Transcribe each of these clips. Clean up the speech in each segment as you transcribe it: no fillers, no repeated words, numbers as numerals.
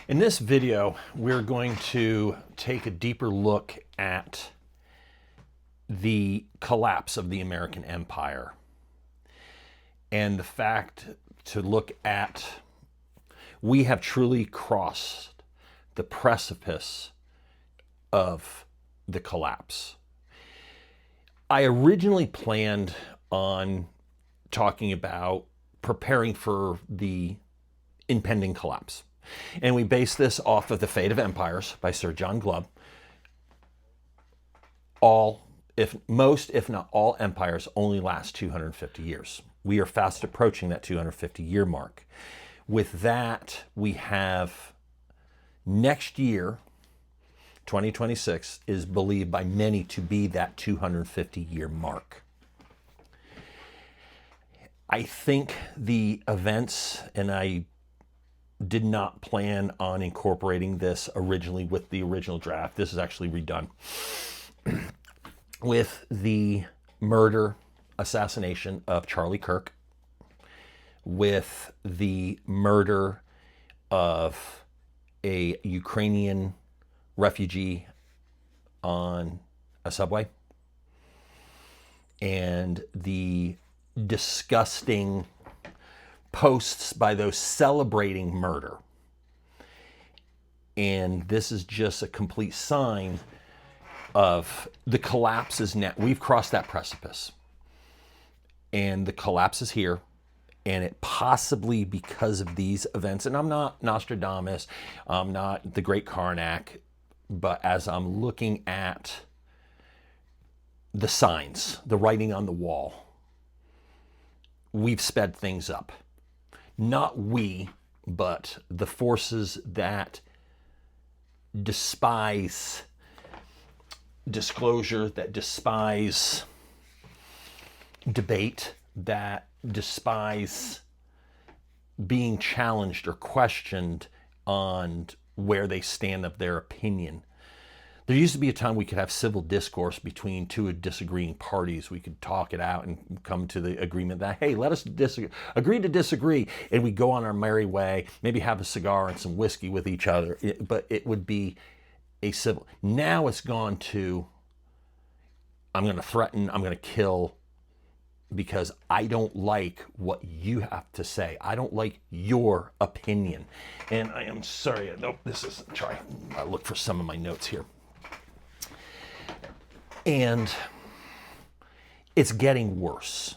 In this video, we're going to take a deeper look at the collapse of the American empire and the fact to look at we have truly crossed the precipice of the collapse. I originally planned on talking about preparing for the impending collapse. And we base this off of The Fate of Empires by Sir John Glubb. Most, if not all, empires only last 250 years. We are fast approaching that 250-year mark. With that, we have next year, 2026, is believed by many to be that 250-year mark. I think the events, and I did not plan on incorporating this originally with the original draft. This is actually redone. With the murder, assassination of Charlie Kirk, with the murder of a Ukrainian refugee on a subway, and the disgusting posts by those celebrating murder. And this is just a complete sign of the collapse is now. We've crossed that precipice. And the collapse is here. And it possibly because of these events, and I'm not Nostradamus, I'm not the Great Karnak, but as I'm looking at the signs, the writing on the wall, we've sped things up. Not we, but the forces that despise disclosure, that despise debate, that despise being challenged or questioned on where they stand of their opinion. There used to be a time we could have civil discourse between two disagreeing parties. We could talk it out and come to the agreement that, hey, let us agree to disagree, and we go on our merry way, maybe have a cigar and some whiskey with each other, but it would be a civil. Now it's gone to, I'm going to threaten, I'm going to kill, because I don't like what you have to say. I don't like your opinion. And I am sorry, nope, this isn't, I look for some of my notes here. And it's getting worse.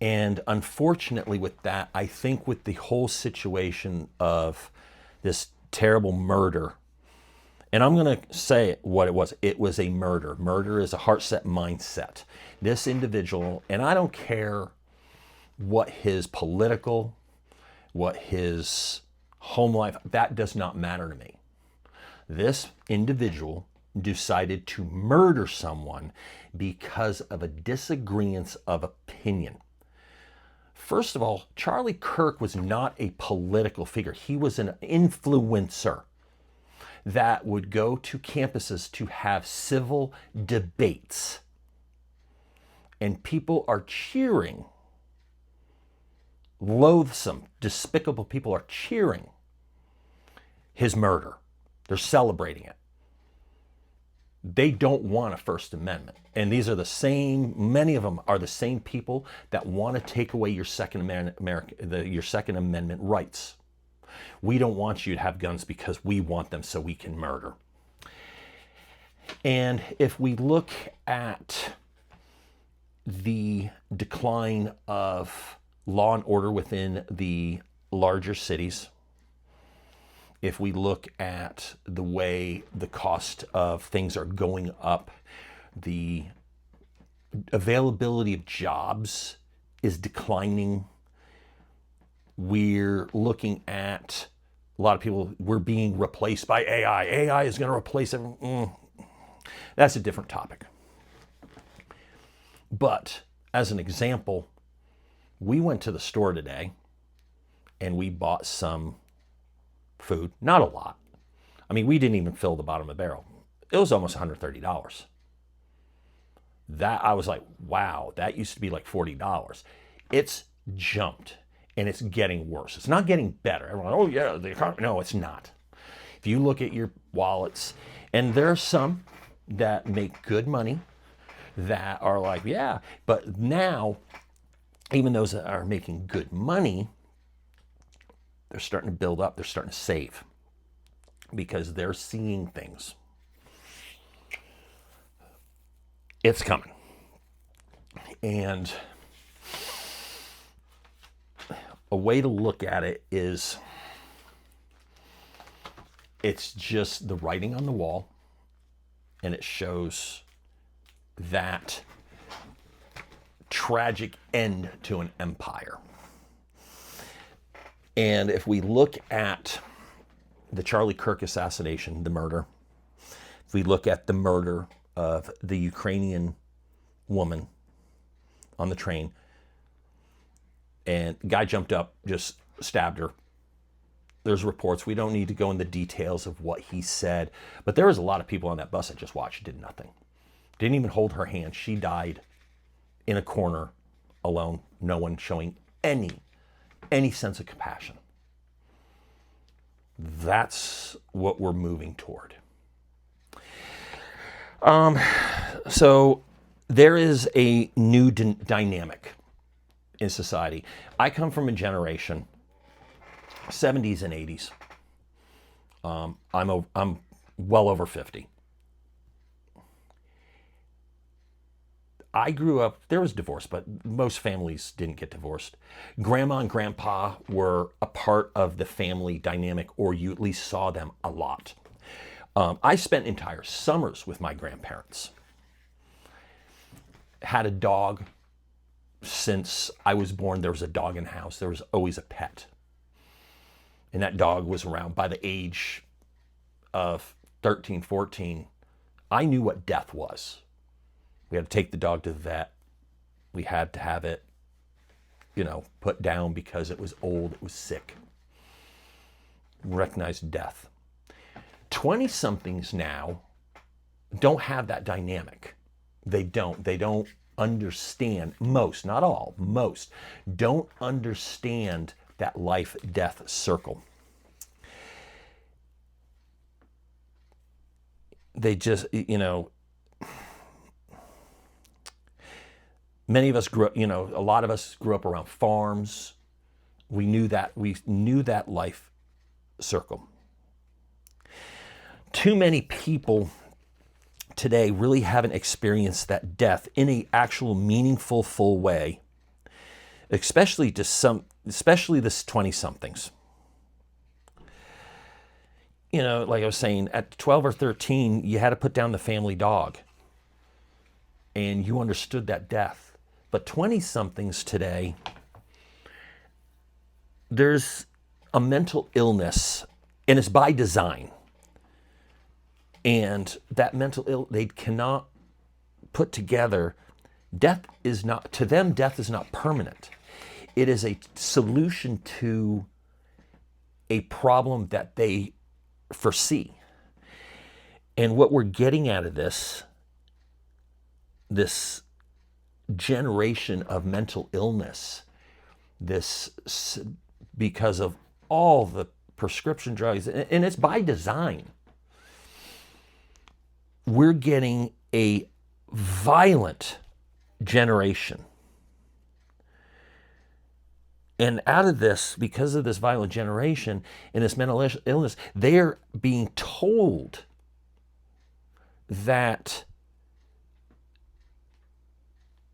And unfortunately with that, I think with the whole situation of this terrible murder, and I'm going to say what it was a murder. Murder is a heart-set mindset. This individual, and I don't care what his political, what his home life, that does not matter to me. This individual decided to murder someone because of a disagreement of opinion. First of all, Charlie Kirk was not a political figure. He was an influencer that would go to campuses to have civil debates. And people are cheering. Loathsome, despicable people are cheering his murder. They're celebrating it. They don't want a First Amendment. And these are the same, many of them are the same people that want to take away your Second Amendment rights. We don't want you to have guns because we want them so we can murder. And if we look at the decline of law and order within the larger cities, if we look at the way the cost of things are going up, the availability of jobs is declining. We're looking at a lot of people, we're being replaced by AI. AI is going to replace everyone. That's a different topic. But as an example, we went to the store today and we bought some food, not a lot. I mean, we didn't even fill the bottom of the barrel. It was almost $130. That I was like, wow, that used to be like $40. It's jumped. and it's getting worse. It's not getting better. Everyone, oh yeah, the economy. No, it's not. If you look at your wallets, and there are some that make good money that are like, yeah, but now, even those that are making good money, they're starting to build up, they're starting to save because they're seeing things. It's coming. And a way to look at it is it's just the writing on the wall, and it shows that tragic end to an empire. And if we look at the Charlie Kirk assassination, the murder, if we look at the murder of the Ukrainian woman on the train, and guy jumped up, just stabbed her. There's reports. We don't need to go into details of what he said, but there was a lot of people on that bus that just watched, did nothing. Didn't even hold her hand. She died in a corner alone, no one showing any sense of compassion. That's what we're moving toward. So there is a new dynamic in society. I come from a generation, 70s and 80s. I'm well over 50. I grew up, there was divorce, but most families didn't get divorced. Grandma and grandpa were a part of the family dynamic, or you at least saw them a lot. I spent entire summers with my grandparents. Had a dog since I was born. There was a dog in the house. There was always a pet. And that dog was around by the age of 13, 14. I knew what death was. We had to take the dog to the vet. We had to have it, put down because it was old, it was sick. Recognized death. 20-somethings now don't have that dynamic. They don't understand, most, not all, most, don't understand that life-death circle. They just, many of us grew up, a lot of us grew up around farms. We knew that life circle. Too many people today really haven't experienced that death in an actual meaningful, full way, especially this 20-somethings. Like I was saying, at 12 or 13, you had to put down the family dog, and you understood that death. But 20-somethings today, there's a mental illness, and it's by design. And that mental they cannot put together. Death is not permanent. It is a solution to a problem that they foresee. And what we're getting out of this generation of mental illness, because of all the prescription drugs, and it's by design. We're getting a violent generation. And out of this, because of this violent generation and this mental illness, they're being told that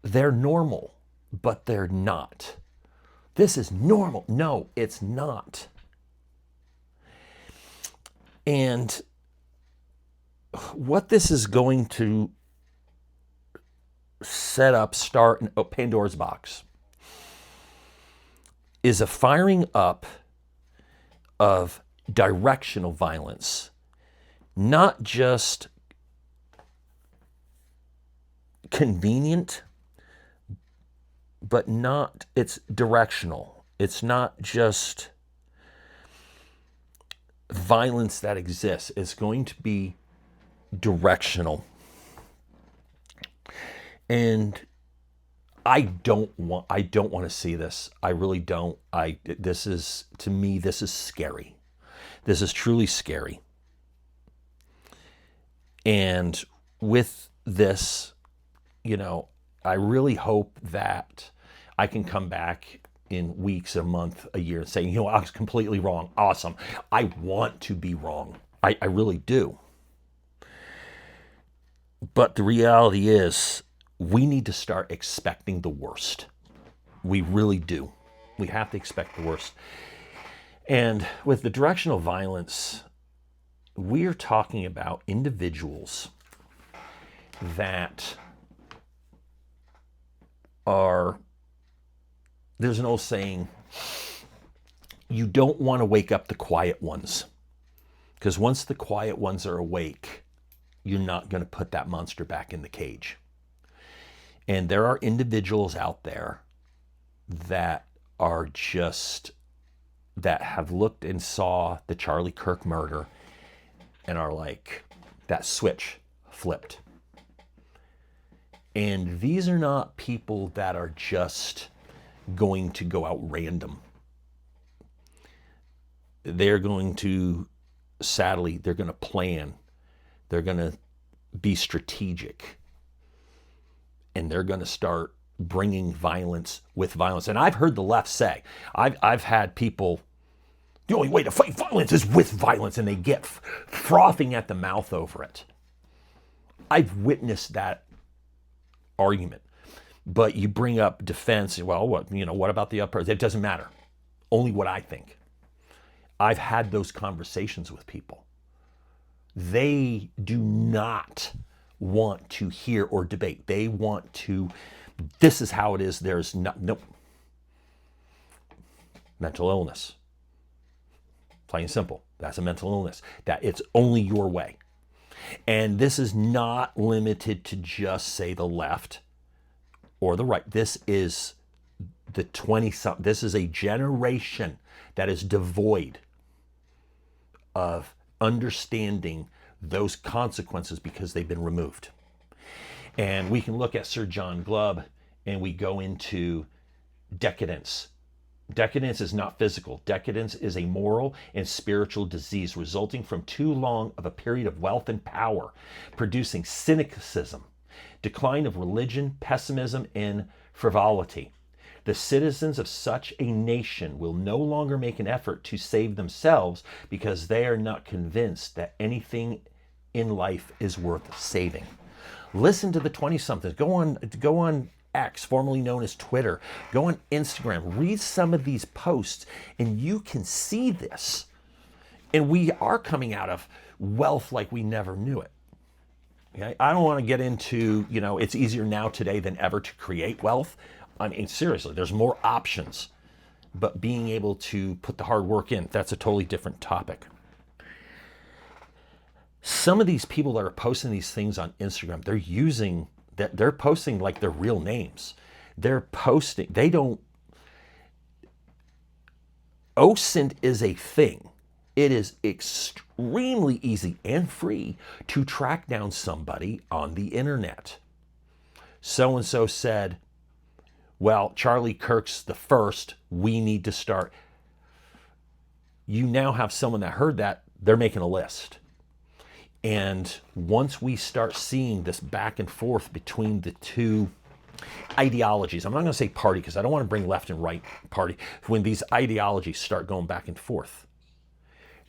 they're normal, but they're not. This is normal. No, it's not. And what this is going to start Pandora's box, is a firing up of directional violence, not just convenient, but it's directional. It's not just violence that exists. It's going to be directional. And I don't want to see this. I really don't. This is, to me, this is scary. This is truly scary. And with this, I really hope that I can come back in weeks, a month, a year, and say, I was completely wrong. Awesome. I want to be wrong. I really do. But the reality is, we need to start expecting the worst. We really do. We have to expect the worst. And with the directional violence, we're talking about individuals that are, there's an old saying, you don't want to wake up the quiet ones. Because once the quiet ones are awake, you're not going to put that monster back in the cage. And there are individuals out there that are just, that have looked and saw the Charlie Kirk murder and are like, that switch flipped. And these are not people that are just going to go out random. They're going to, sadly, they're going to plan. They're going to be strategic. And they're going to start bringing violence with violence. And I've heard the left say, I've had people, the only way to fight violence is with violence, and they get frothing at the mouth over it. I've witnessed that argument. But you bring up defense, well, what about the upper? It doesn't matter. Only what I think. I've had those conversations with people. They do not want to hear or debate. They want to, this is how it is. There's no mental illness. Plain and simple. That's a mental illness. That it's only your way. And this is not limited to just, say, the left or the right. This is the 20-something. This is a generation that is devoid of understanding those consequences because they've been removed. And we can look at Sir John Glubb and we go into decadence. Decadence is not physical. Decadence is a moral and spiritual disease resulting from too long of a period of wealth and power, producing cynicism, decline of religion, pessimism, and frivolity. The citizens of such a nation will no longer make an effort to save themselves because they are not convinced that anything in life is worth saving. Listen to the 20-somethings. Go on X, formerly known as Twitter. Go on Instagram. Read some of these posts, and you can see this. And we are coming out of wealth like we never knew it. Okay? I don't want to get into, it's easier now today than ever to create wealth. I mean, seriously, there's more options. But being able to put the hard work in, that's a totally different topic. Some of these people that are posting these things on Instagram, they're posting like their real names. OSINT is a thing. It is extremely easy and free to track down somebody on the internet. So-and-so said, well, Charlie Kirk's the first, we need to start. You now have someone that heard that, they're making a list. And once we start seeing this back and forth between the two ideologies, I'm not going to say party because I don't want to bring left and right party, when these ideologies start going back and forth,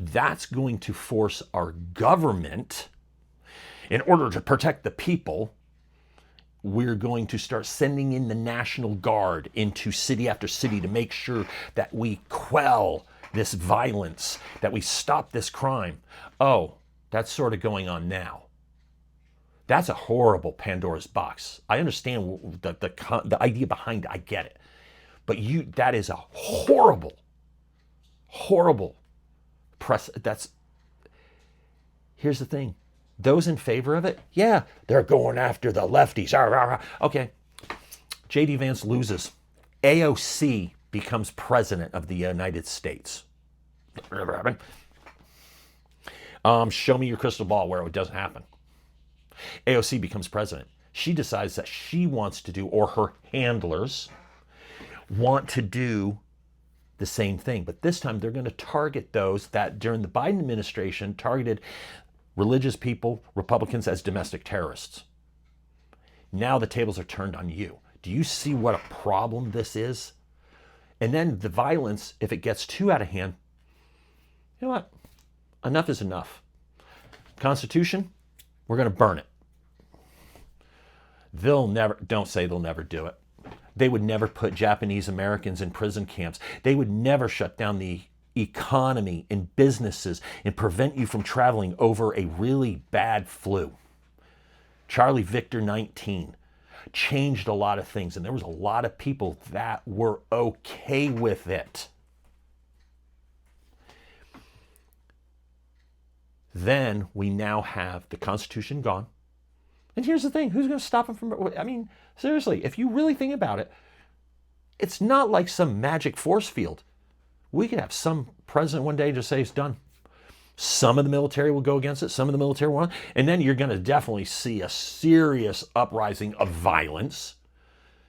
that's going to force our government, in order to protect the people, we're going to start sending in the National Guard into city after city to make sure that we quell this violence, that we stop this crime. Oh, that's sort of going on now. That's a horrible Pandora's box. I understand the idea behind it. I get it. But that is a horrible press. Here's the thing. Those in favor of it, yeah, they're going after the lefties. Okay. J.D. Vance loses. AOC becomes president of the United States. Never happened. Show me your crystal ball where it doesn't happen. AOC becomes president. She decides that she wants to do, or her handlers want to do the same thing. But this time they're going to target those that during the Biden administration targeted religious people, Republicans, as domestic terrorists. Now the tables are turned on you. Do you see what a problem this is? And then the violence, if it gets too out of hand, you know what? Enough is enough. Constitution, we're going to burn it. Don't say they'll never do it. They would never put Japanese Americans in prison camps. They would never shut down the economy and businesses and prevent you from traveling over a really bad flu. Charlie Victor 19 changed a lot of things, and there was a lot of people that were okay with it. Then we now have the Constitution gone. And here's the thing, who's going to stop them from, I mean, seriously, if you really think about it, it's not like some magic force field. We could have some president one day just say it's done. Some of the military will go against it, some of the military won't, and then you're going to definitely see a serious uprising of violence.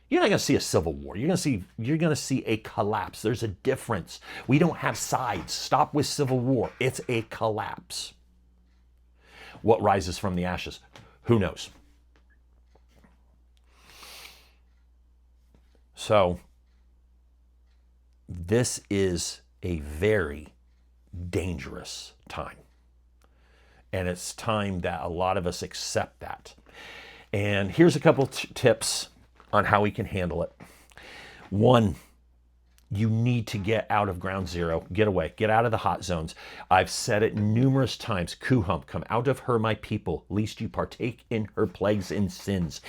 You're not going to see a civil war. You're going to see a collapse. There's a difference. We don't have sides. Stop with civil war. It's a collapse. What rises from the ashes? Who knows? So, this is a very dangerous time. And it's time that a lot of us accept that. And here's a couple tips on how we can handle it. One, you need to get out of ground zero. Get away. Get out of the hot zones. I've said it numerous times. Kuhump, come out of her, my people, lest you partake in her plagues and sins.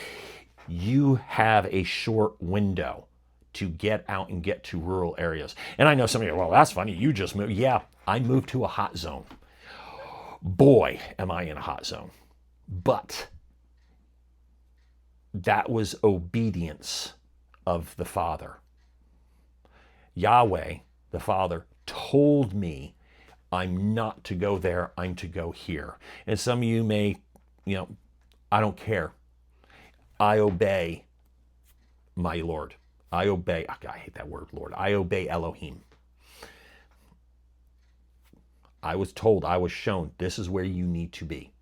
You have a short window to get out and get to rural areas. And I know some of you are, well, that's funny. You just moved. Yeah, I moved to a hot zone. Boy, am I in a hot zone. But that was obedience of the Father. Yahweh, the Father, told me I'm not to go there, I'm to go here. And some of you may, I don't care. I obey my Lord. I obey, I hate that word, Lord. I obey Elohim. I was told, I was shown, this is where you need to be.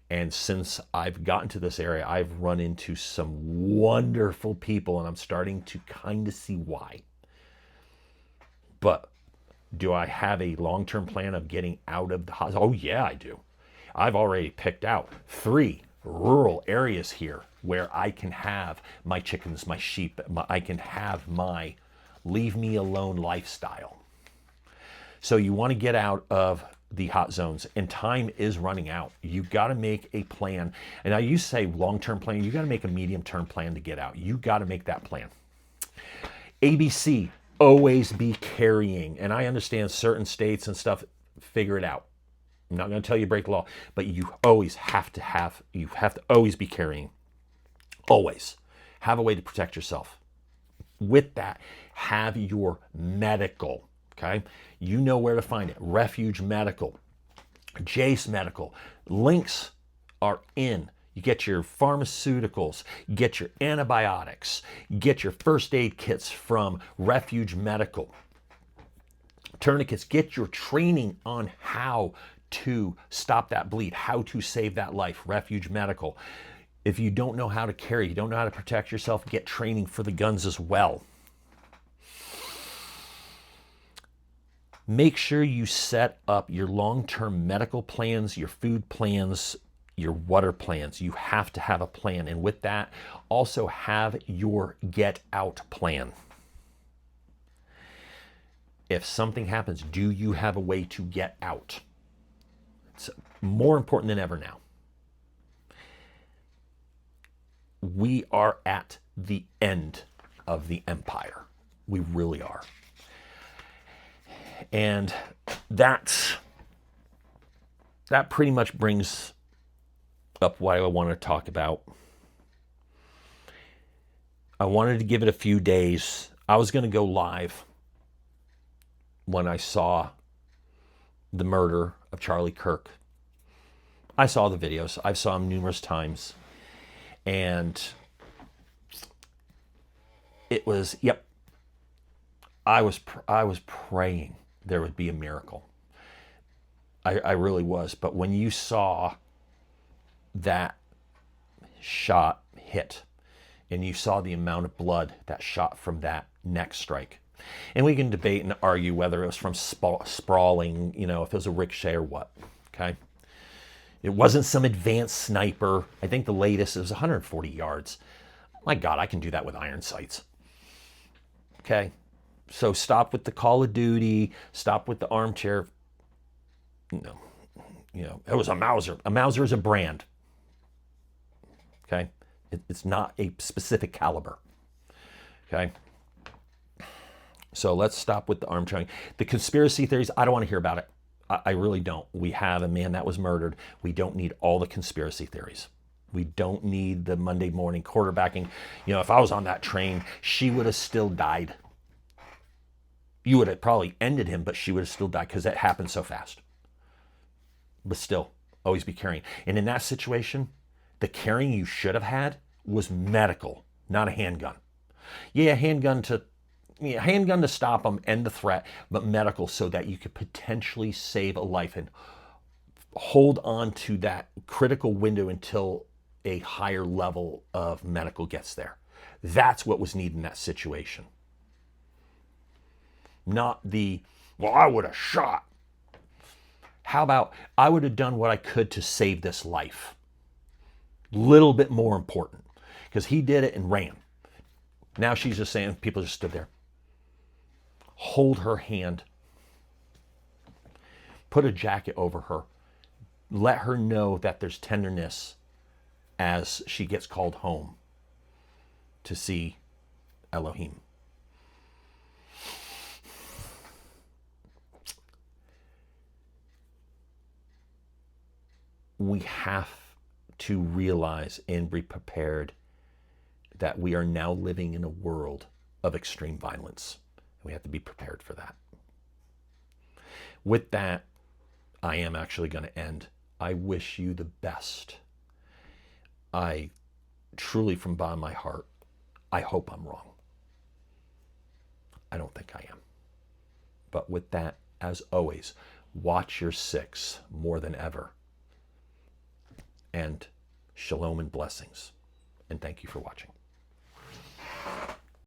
And since I've gotten to this area, I've run into some wonderful people, and I'm starting to kind of see why. But do I have a long-term plan of getting out of the hot zone? Oh, yeah, I do. I've already picked out 3 rural areas here where I can have my chickens, my sheep, I can have my leave me alone lifestyle. So you want to get out of the hot zones, and time is running out. You got to make a plan. And I used to say long-term plan. You got to make a medium-term plan to get out. You got to make that plan. ABC, always be carrying. And I understand certain states and stuff, figure it out. I'm not going to tell you break law, but you always have to always be carrying. Always. Have a way to protect yourself. With that, have your medical, okay? You know where to find it. Refuge Medical, Jace Medical. Links are in. You get your pharmaceuticals, get your antibiotics, get your first aid kits from Refuge Medical. Tourniquets, get your training on how to stop that bleed, how to save that life. Refuge Medical. If you don't know how to carry, you don't know how to protect yourself, get training for the guns as well. Make sure you set up your long-term medical plans, your food plans, your water plans. You have to have a plan. And with that, also have your get out plan. If something happens, do you have a way to get out? It's more important than ever now. We are at the end of the empire. We really are. And that pretty much brings up what I want to talk about. I wanted to give it a few days. I was going to go live when I saw the murder of Charlie Kirk. I saw the videos. I've saw them numerous times. And it was, yep, I was praying there would be a miracle. I really was. But when you saw that shot hit, and you saw the amount of blood that shot from that neck strike, and we can debate and argue whether it was from sprawling, if it was a ricochet or what, okay? It wasn't some advanced sniper. I think the latest was 140 yards. My God, I can do that with iron sights. Okay? So stop with the Call of Duty. Stop with the armchair. No. It was a Mauser. A Mauser is a brand. Okay? It's not a specific caliber. Okay? So let's stop with the armchair. The conspiracy theories, I don't want to hear about it. I really don't. We have a man that was murdered. We don't need all the conspiracy theories. We don't need the Monday morning quarterbacking. If I was on that train, she would have still died. You would have probably ended him, but she would have still died because that happened so fast. But still, always be carrying. And in that situation, the carrying you should have had was medical, not a handgun. Yeah, handgun to stop them, end the threat, but medical so that you could potentially save a life and hold on to that critical window until a higher level of medical gets there. That's what was needed in that situation. Not I would have shot. How about I would have done what I could to save this life? Little bit more important, because he did it and ran. Now she's just saying, people just stood there. Hold her hand. Put a jacket over her. Let her know that there's tenderness as she gets called home to see Elohim. We have to realize and be prepared that we are now living in a world of extreme violence. We have to be prepared for that. With that, I am actually going to end. I wish you the best. I truly, from bottom of my heart, I hope I'm wrong. I don't think I am. But with that, as always, watch your six more than ever. And shalom and blessings. And thank you for watching.